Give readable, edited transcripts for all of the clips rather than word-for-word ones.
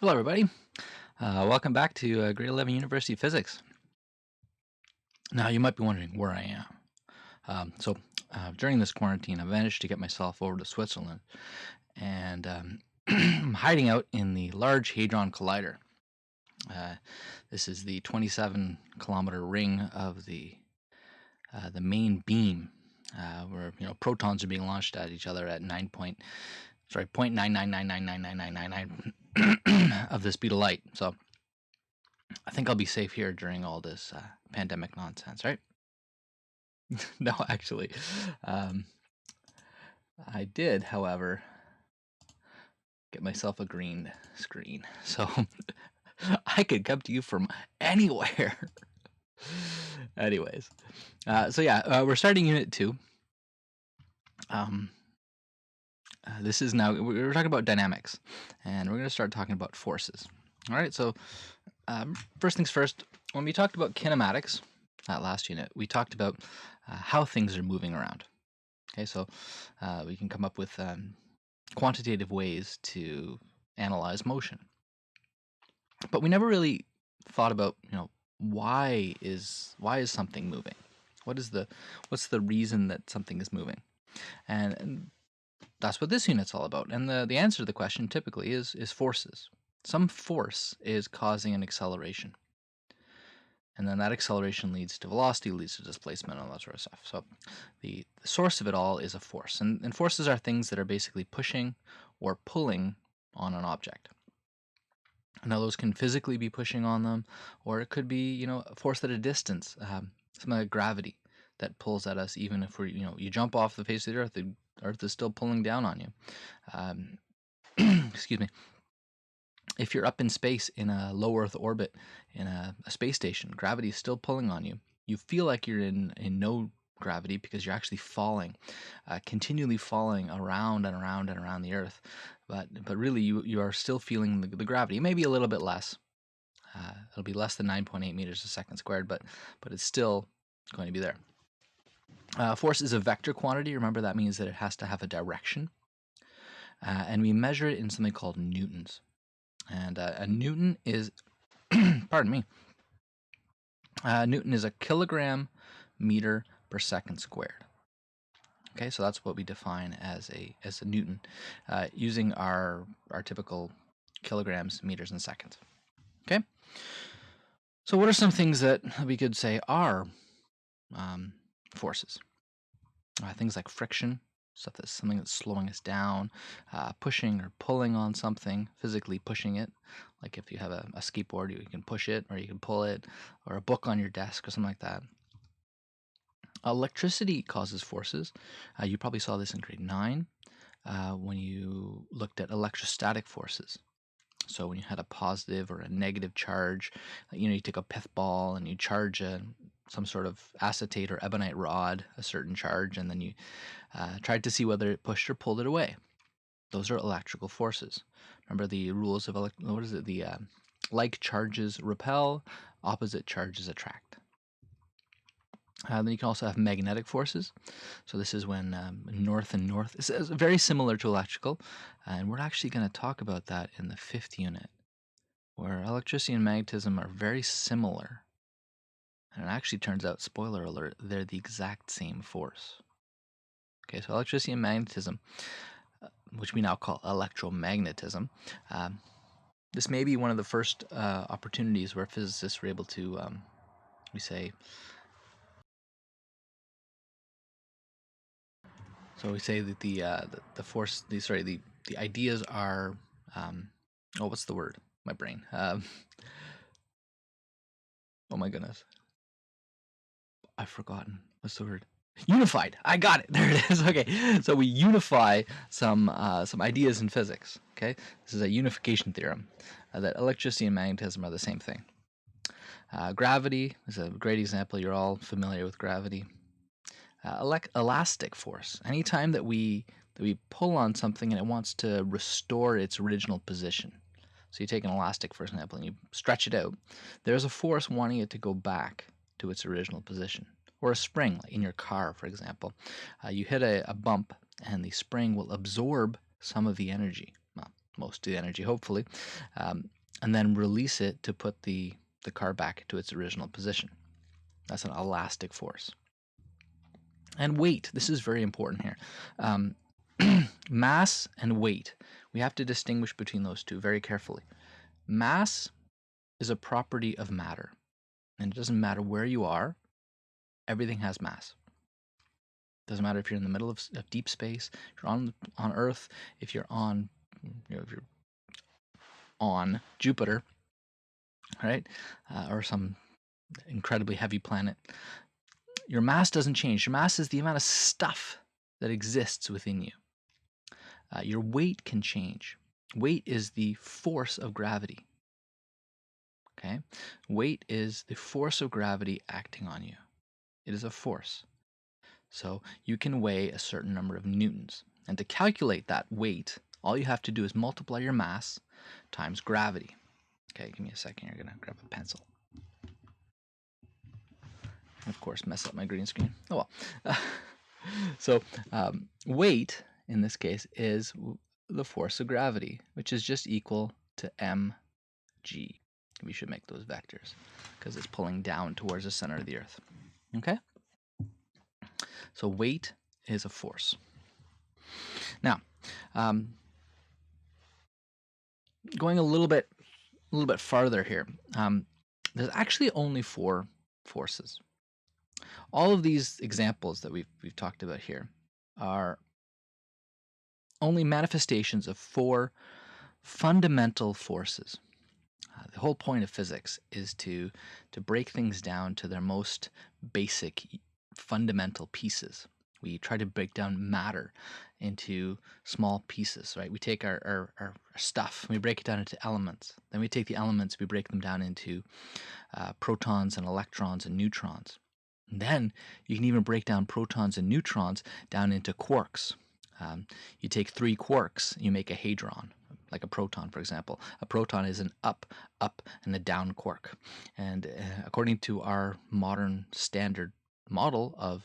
Hello, everybody. Welcome back to Grade 11 University Physics. Now, you might be wondering where I am. During this quarantine, I managed to get myself over to Switzerland, and I'm hiding out in the Large Hadron Collider. This is the 27-kilometer ring of the main beam, where protons are being launched at each other at 0.999999999 of the speed of light. So I think I'll be safe here during all this pandemic nonsense, right? No, actually, um, I did, however, get myself a green screen, so I could come to you from anywhere. Anyways, we're starting Unit 2. This is now, we're talking about dynamics, and we're going to start talking about forces. All right, so first things first, when we talked about kinematics, that last unit, we talked about how things are moving around. Okay, so we can come up with quantitative ways to analyze motion. But we never really thought about, why is something moving? What's the reason that something is moving? And that's what this unit's all about. And the answer to the question typically is forces. Some force is causing an acceleration. And then that acceleration leads to velocity, leads to displacement, and all that sort of stuff. So the source of it all is a force. And forces are things that are basically pushing or pulling on an object. Now those can physically be pushing on them, or it could be, a force at a distance, something like gravity that pulls at us even if you jump off the face of the Earth is still pulling down on you. Excuse me. If you're up in space in a low Earth orbit in a space station, gravity is still pulling on you. You feel like you're in no gravity because you're actually falling, continually falling around and around and around the Earth. But really, you are still feeling the gravity. Maybe a little bit less. It'll be less than 9.8 meters a second squared, but it's still going to be there. Force is a vector quantity. Remember, that means that it has to have a direction. And we measure it in something called newtons. And a newton is, pardon me, newton is a kilogram meter per second squared. Okay, so that's what we define as a newton, using our typical kilograms, meters, and seconds. Okay, so what are some things that we could say are forces? Things like friction, something that's slowing us down, pushing or pulling on something, physically pushing it. Like if you have a skateboard, you can push it or you can pull it, or a book on your desk or something like that. Electricity causes forces. You probably saw this in grade 9 when you looked at electrostatic forces. So when you had a positive or a negative charge, you take a pith ball and you charge some sort of acetate or ebonite rod, a certain charge, and then you tried to see whether it pushed or pulled it away. Those are electrical forces. Remember the rules of like charges repel, opposite charges attract. Then you can also have magnetic forces. So this is when north and north is very similar to electrical, and we're actually going to talk about that in the 5th unit, where electricity and magnetism are very similar. And it actually turns out, spoiler alert, they're the exact same force. Okay, so electricity and magnetism, which we now call electromagnetism, this may be one of the first opportunities where physicists were able to, we say, that the force, the ideas are, what's the word? My brain. Oh my goodness, I've forgotten. What's the word? Unified. I got it. There it is. Okay, so we unify some ideas in physics. Okay, this is a unification theorem that electricity and magnetism are the same thing. Gravity is a great example. You're all familiar with gravity. Elastic force. Anytime that we pull on something and it wants to restore its original position. So you take an elastic, for example, and you stretch it out. There's a force wanting it to go back to its original position. Or a spring, like in your car, for example. You hit a bump and the spring will absorb some of the energy. Well, most of the energy, hopefully, and then release it to put the car back into its original position. That's an elastic force. And weight, this is very important here. Mass and weight, we have to distinguish between those two very carefully. Mass is a property of matter, and it doesn't matter where you are, everything has mass. Doesn't matter if you're in the middle of deep space, if you're on Earth, if you're on, if you're on Jupiter, right, or some incredibly heavy planet. Your mass doesn't change. Your mass is the amount of stuff that exists within you. Your weight can change. Weight is the force of gravity. Okay, weight is the force of gravity acting on you. It is a force. So you can weigh a certain number of newtons. And to calculate that weight, all you have to do is multiply your mass times gravity. Okay, give me a second. You're going to grab a pencil. And of course, mess up my green screen. Oh well. So weight, in this case, is the force of gravity, which is just equal to mg. We should make those vectors because it's pulling down towards the center of the Earth. Okay? So weight is a force. Now, going a little bit farther here, there's actually only 4 forces. All of these examples that we've talked about here are only manifestations of 4 fundamental forces. The whole point of physics is to break things down to their most basic, fundamental pieces. We try to break down matter into small pieces, right? We take our stuff, we break it down into elements. Then we take the elements, we break them down into protons and electrons and neutrons. And then you can even break down protons and neutrons down into quarks. You take 3 quarks, you make a hadron, like a proton, for example. A proton is an up, and a down quark. And according to our modern standard model of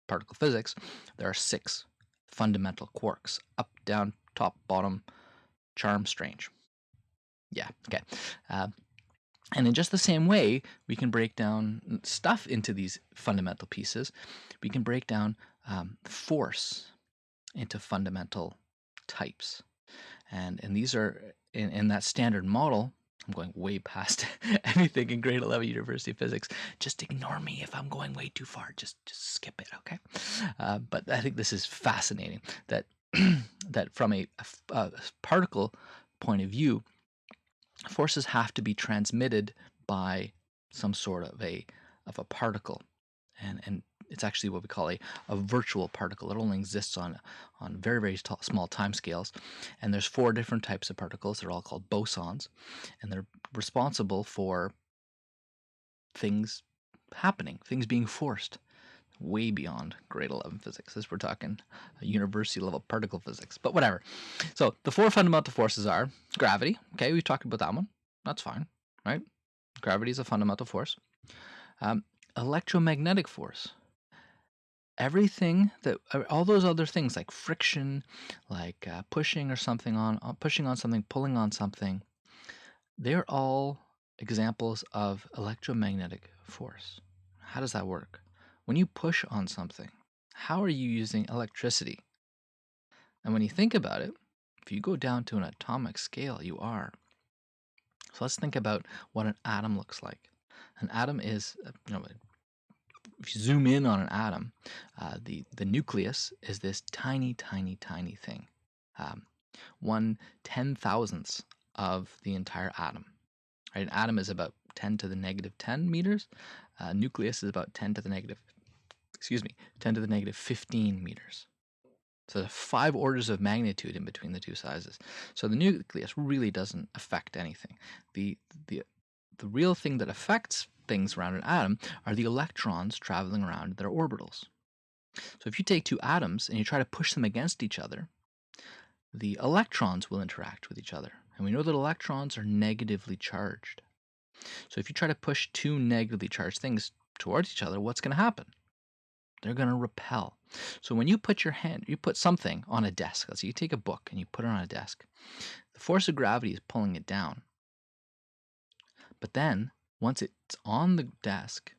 particle physics, there are 6 fundamental quarks: up, down, top, bottom, charm, strange. Yeah, okay. And in just the same way, we can break down stuff into these fundamental pieces. We can break down force into fundamental types. And these are, in that standard model, I'm going way past anything in grade 11 university physics. Just ignore me if I'm going way too far. Just skip it, okay? But I think this is fascinating, that that from a particle point of view, forces have to be transmitted by some sort of a particle, and it's actually what we call a virtual particle. It only exists on very, very small time scales. And there's 4 different types of particles. They're all called bosons, and they're responsible for things happening, things being forced way beyond grade 11 physics. This, we're talking university level particle physics, but whatever. So the 4 fundamental forces are gravity. Okay, we've talked about that one. That's fine, right? Gravity is a fundamental force. Electromagnetic force. Everything that, all those other things like friction, like pushing on something, pulling on something, they're all examples of electromagnetic force. How does that work? When you push on something, how are you using electricity? And when you think about it, if you go down to an atomic scale, you are. So let's think about what an atom looks like. An atom is, if you zoom in on an atom, the nucleus is this tiny, tiny, tiny thing. 1/10,000th of the entire atom. Right? An atom is about 10 to the negative 10 meters. Nucleus is about 10 to the negative 15 meters. So there's 5 orders of magnitude in between the 2 sizes. So the nucleus really doesn't affect anything. The real thing that affects things around an atom are the electrons traveling around their orbitals. So if you take 2 atoms and you try to push them against each other, the electrons will interact with each other. And we know that electrons are negatively charged. So if you try to push 2 negatively charged things towards each other, what's going to happen? They're going to repel. So when you put something on a desk, let's say you take a book and you put it on a desk, The force of gravity is pulling it down. But then, once it's on the desk,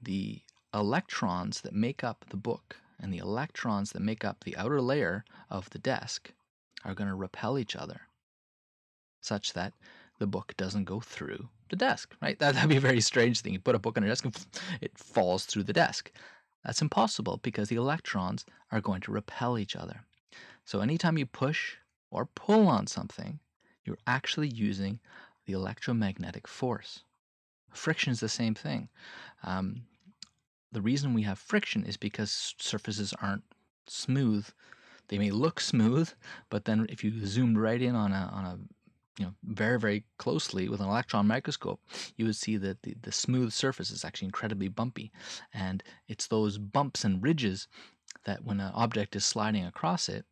the electrons that make up the book and the electrons that make up the outer layer of the desk are going to repel each other such that the book doesn't go through the desk, right? That'd be a very strange thing. You put a book on your desk and it falls through the desk. That's impossible because the electrons are going to repel each other. So anytime you push or pull on something, you're actually using the electromagnetic force. Friction is the same thing. The reason we have friction is because surfaces aren't smooth. They may look smooth, but then if you zoomed right in on a very, very closely with an electron microscope, you would see that the smooth surface is actually incredibly bumpy. And it's those bumps and ridges that when an object is sliding across it,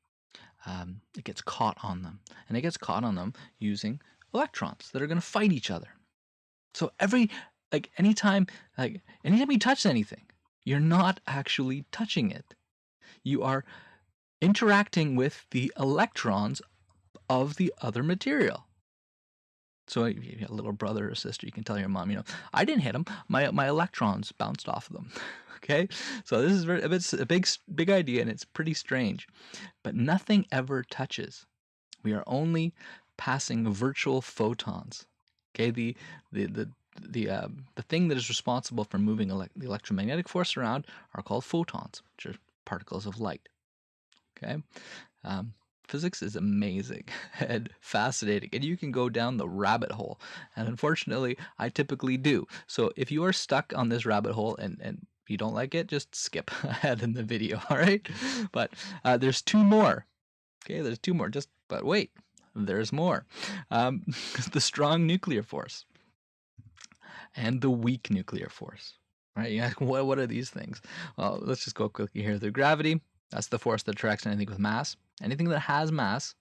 it gets caught on them. And it gets caught on them using electrons that are going to fight each other. So anytime you touch anything, you're not actually touching it. You are interacting with the electrons of the other material. So if you have a little brother or sister, you can tell your mom, I didn't hit them. My electrons bounced off of them. Okay, so this is it's a big idea, and it's pretty strange. But nothing ever touches. We are only passing virtual photons. Okay, the thing that is responsible for moving the electromagnetic force around are called photons, which are particles of light. Okay. Physics is amazing and fascinating, and you can go down the rabbit hole. And unfortunately, I typically do. So if you are stuck on this rabbit hole and you don't like it, just skip ahead in the video, all right? But there's two more. Okay, there's two more. But wait, there's more. The strong nuclear force and the weak nuclear force. Right? You ask, what are these things? Well, let's just go quickly here. The gravity, that's the force that attracts anything with mass. Anything that has mass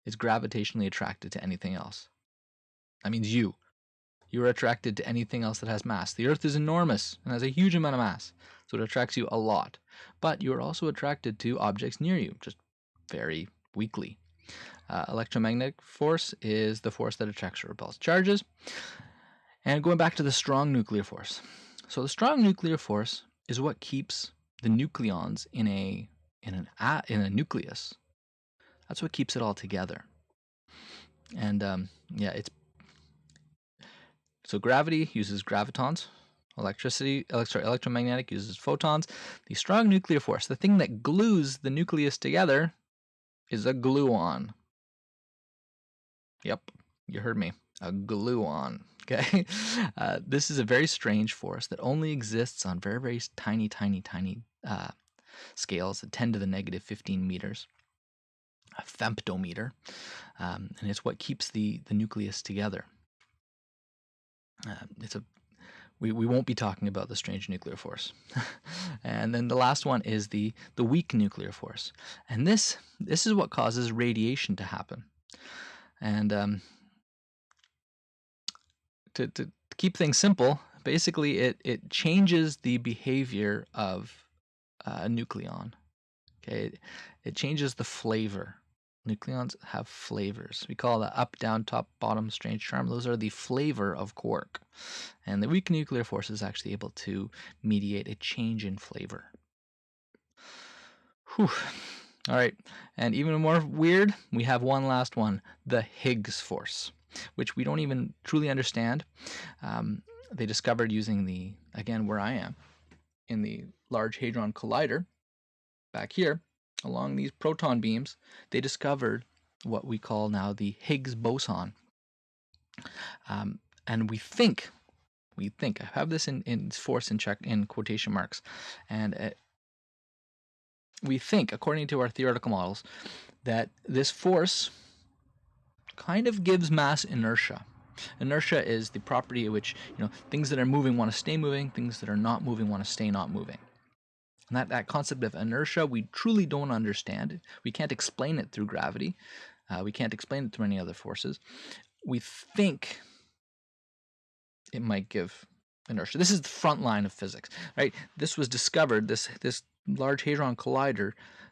is gravitationally attracted to anything else. That means you are attracted to anything else that has mass. The Earth is enormous and has a huge amount of mass, so it attracts you a lot. But you are also attracted to objects near you, just very weakly. Electromagnetic force is the force that attracts or repels charges. And going back to the strong nuclear force. So the strong nuclear force is what keeps the nucleons in a nucleus. That's what keeps it all together. And so gravity uses gravitons. Electromagnetic uses photons. The strong nuclear force, the thing that glues the nucleus together, is a gluon. Yep, you heard me. A gluon. Okay, this is a very strange force that only exists on very, very tiny scales, 10 to the negative 15 meters, a femtometer, and it's what keeps the nucleus together. We won't be talking about the strange nuclear force. And then the last one is the weak nuclear force, and this is what causes radiation to happen. And to keep things simple, basically it changes the behavior of a nucleon. Okay, it changes the flavor. Nucleons have flavors. We call that up, down, top, bottom, strange, charm. Those are the flavor of quark. And the weak nuclear force is actually able to mediate a change in flavor. Whew. All right, and even more weird, we have one last one, the Higgs force, which we don't even truly understand. They discovered using again, where I am, in the Large Hadron Collider, back here, along these proton beams, they discovered what we call now the Higgs boson. And we think, I have this in force in quotation marks, and we think, according to our theoretical models, that this force kind of gives mass inertia. Inertia is the property of which things that are moving want to stay moving, things that are not moving want to stay not moving. And that concept of inertia, we truly don't understand. We can't explain it through gravity. We can't explain it through any other forces. We think it might give inertia. This is the front line of physics, right? This was discovered, this Large Hadron Collider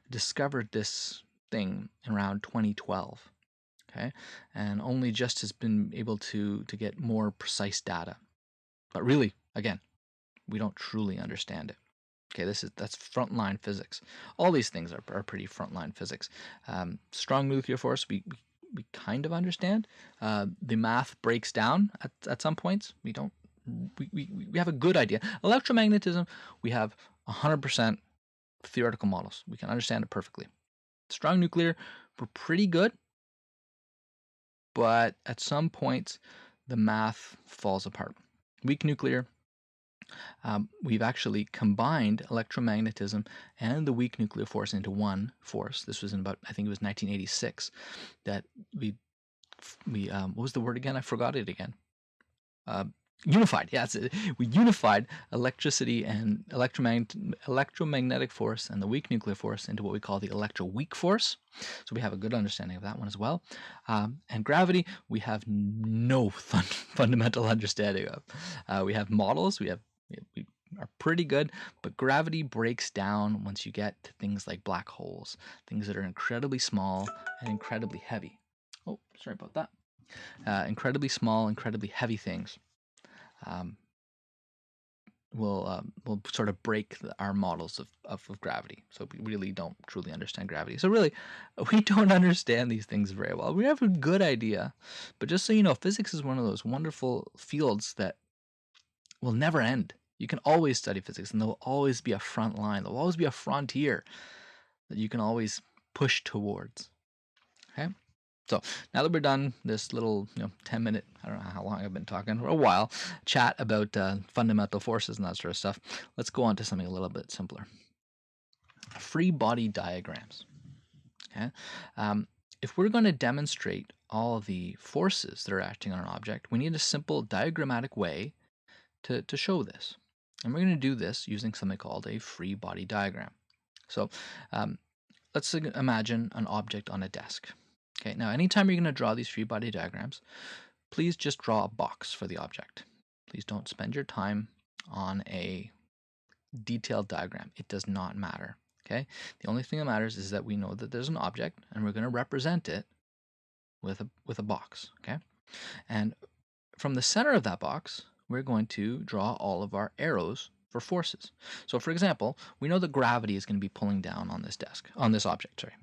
discovered this thing around 2012. okay, and only just has been able to get more precise data. But really, again, we don't truly understand it. Okay, that's frontline physics. All these things are pretty frontline physics. Strong nuclear force, we kind of understand. The math breaks down at some points. We don't. We have a good idea. Electromagnetism, we have 100% theoretical models. We can understand it perfectly. Strong nuclear, we're pretty good, but at some points the math falls apart. Weak nuclear, we've actually combined electromagnetism and the weak nuclear force into one force. This was in about, I think it was 1986, that we what was the word again? I forgot it again. Unified. Yeah, we unified electricity and electromagnetic force and the weak nuclear force into what we call the electroweak force. So we have a good understanding of that one as well. And gravity, we have no fundamental understanding of. We have models. We are pretty good, but gravity breaks down once you get to things like black holes, things that are incredibly small and incredibly heavy. Oh, sorry about that. Incredibly small, incredibly heavy things will sort of break our models of gravity. So we really don't truly understand gravity. So really, we don't understand these things very well. We have a good idea, but just so you know, physics is one of those wonderful fields that will never end. You can always study physics, and there will always be a front line. There will always be a frontier that you can always push towards. Okay? So now that we're done this little 10-minute, I don't know how long I've been talking, for a while, chat about fundamental forces and that sort of stuff, let's go on to something a little bit simpler. Free body diagrams. Okay? If we're going to demonstrate all of the forces that are acting on an object, we need a simple diagrammatic way to show this. And we're going to do this using something called a free body diagram. So let's imagine an object on a desk. Okay, now anytime you're going to draw these free body diagrams, please just draw a box for the object. Please don't spend your time on a detailed diagram. It does not matter. Okay, the only thing that matters is that we know that there's an object and we're going to represent it with a box. Okay, and from the center of that box, we're going to draw all of our arrows for forces. So for example, we know that gravity is going to be pulling down on this object, sorry.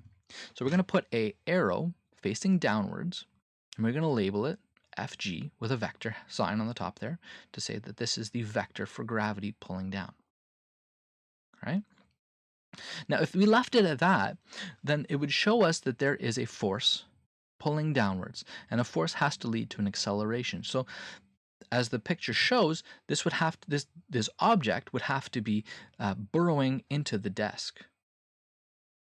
So we're going to put a arrow facing downwards, and we're going to label it FG with a vector sign on the top there to say that this is the vector for gravity pulling down. Right? Now, if we left it at that, then it would show us that there is a force pulling downwards, and a force has to lead to an acceleration. So as the picture shows, this object would have to be burrowing into the desk,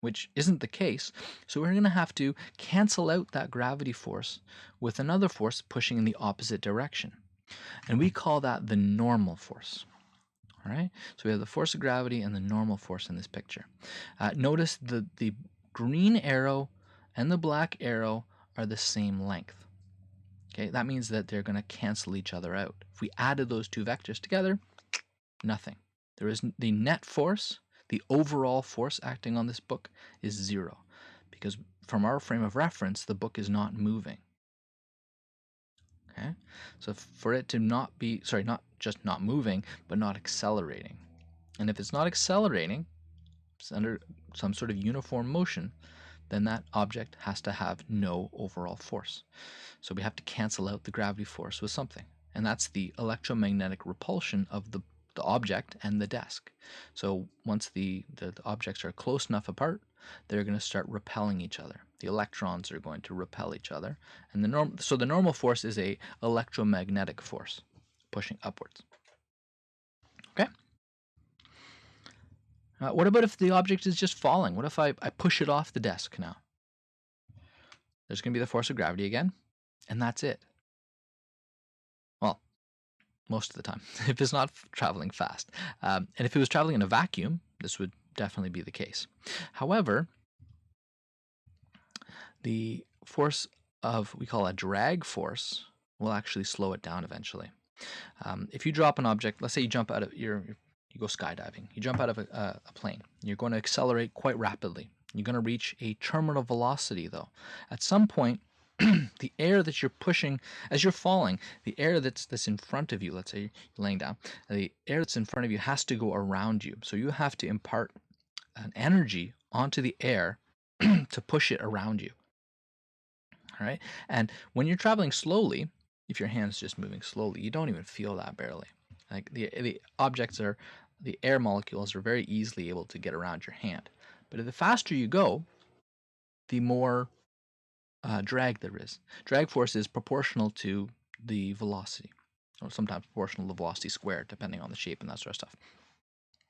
which isn't the case. So we're going to have to cancel out that gravity force with another force pushing in the opposite direction. And we call that the normal force. All right? So we have the force of gravity and the normal force in this picture. Notice the green arrow and the black arrow are the same length. Okay, that means that they're going to cancel each other out. If we added those two vectors together, nothing. There is the net force, the overall force acting on this book is 0, because from our frame of reference, the book is not moving. Okay, so for it to not just not moving, but not accelerating. And if it's not accelerating, it's under some sort of uniform motion, then that object has to have no overall force. So we have to cancel out the gravity force with something. And that's the electromagnetic repulsion of the object and the desk. So once the objects are close enough apart, they're going to start repelling each other. The electrons are going to repel each other. And the normal force is a electromagnetic force pushing upwards. Okay? What about if the object is just falling? What if I push it off the desk now? There's going to be the force of gravity again, and that's it. Well, most of the time, if it's not traveling fast. And if it was traveling in a vacuum, this would definitely be the case. However, the force of, we call a drag force, will actually slow it down eventually. If you drop an object, let's say you jump out of you go skydiving, you jump out of a plane, you're going to accelerate quite rapidly. You're going to reach a terminal velocity though. At some point, the air that you're pushing as you're falling, the air that's in front of you, let's say you're laying down, the air that's in front of you has to go around you. So you have to impart an energy onto the air to push it around you. All right. And when you're traveling slowly, if your hand's just moving slowly, you don't even feel that barely. Like the objects are, the air molecules are very easily able to get around your hand. But the faster you go, the more drag there is. Drag force is proportional to the velocity, or sometimes proportional to the velocity squared, depending on the shape and that sort of stuff.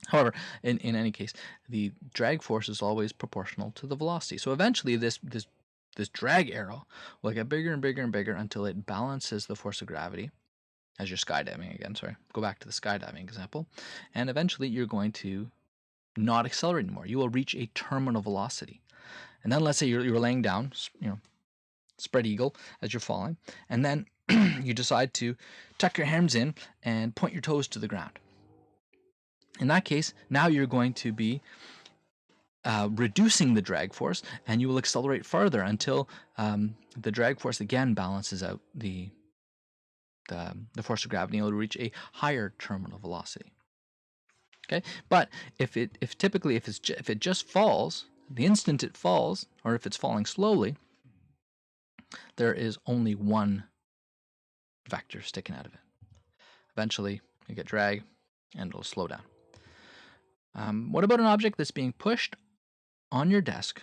However, in any case, the drag force is always proportional to the velocity. So eventually this drag arrow will get bigger and bigger and bigger until it balances the force of gravity. As you're skydiving again, sorry, go back to the skydiving example, and eventually you're going to not accelerate anymore. You will reach a terminal velocity. And then let's say you're laying down, spread eagle as you're falling, and then you decide to tuck your hands in and point your toes to the ground. In that case, now you're going to be reducing the drag force, and you will accelerate further until the drag force again balances out the force of gravity, and it will reach a higher terminal velocity. Okay, but if it just falls, the instant it falls, or if it's falling slowly, there is only one vector sticking out of it. Eventually, you get drag, and it'll slow down. What about an object that's being pushed on your desk,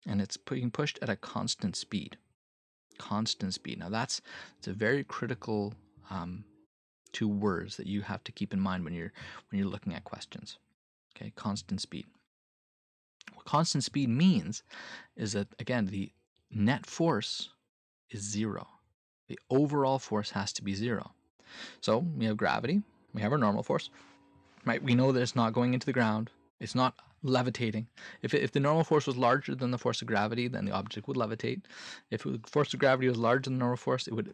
and it's being pushed at a constant speed? Constant speed. Now that's a very critical two words that you have to keep in mind when you're looking at questions. Okay, constant speed. What constant speed means is that, again, the net force is zero. The overall force has to be zero. So we have gravity, we have our normal force, right? We know that it's not going into the ground, it's not levitating. If the normal force was larger than the force of gravity, then the object would levitate. If the force of gravity was larger than the normal force, it would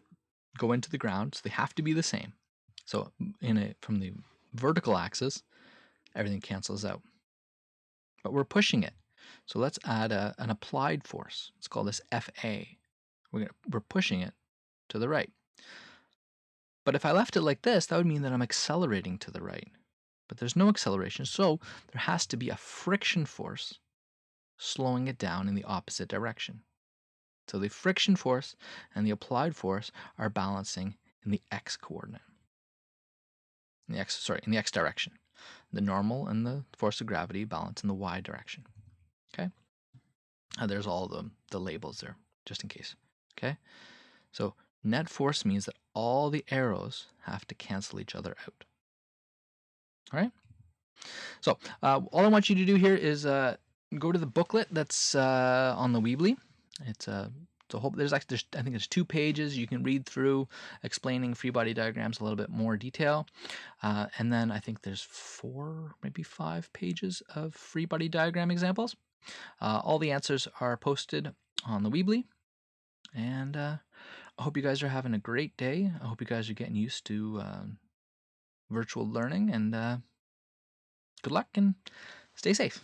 go into the ground. So they have to be the same. So from the vertical axis, everything cancels out. But we're pushing it. So let's add an applied force. Let's call this FA. We're pushing it to the right. But if I left it like this, that would mean that I'm accelerating to the right. But there's no acceleration, so there has to be a friction force slowing it down in the opposite direction. So the friction force and the applied force are balancing in the x coordinate. In the x direction. The normal and the force of gravity balance in the y direction. Okay? There's all the labels there, just in case. Okay? So net force means that all the arrows have to cancel each other out. All right? So all I want you to do here is go to the booklet that's on the Weebly. It's a whole. I think there's 2 pages you can read through, explaining free body diagrams a little bit more detail, and then I think there's 4, maybe 5 pages of free body diagram examples. All the answers are posted on the Weebly, and I hope you guys are having a great day. I hope you guys are getting used to virtual learning, and good luck and stay safe.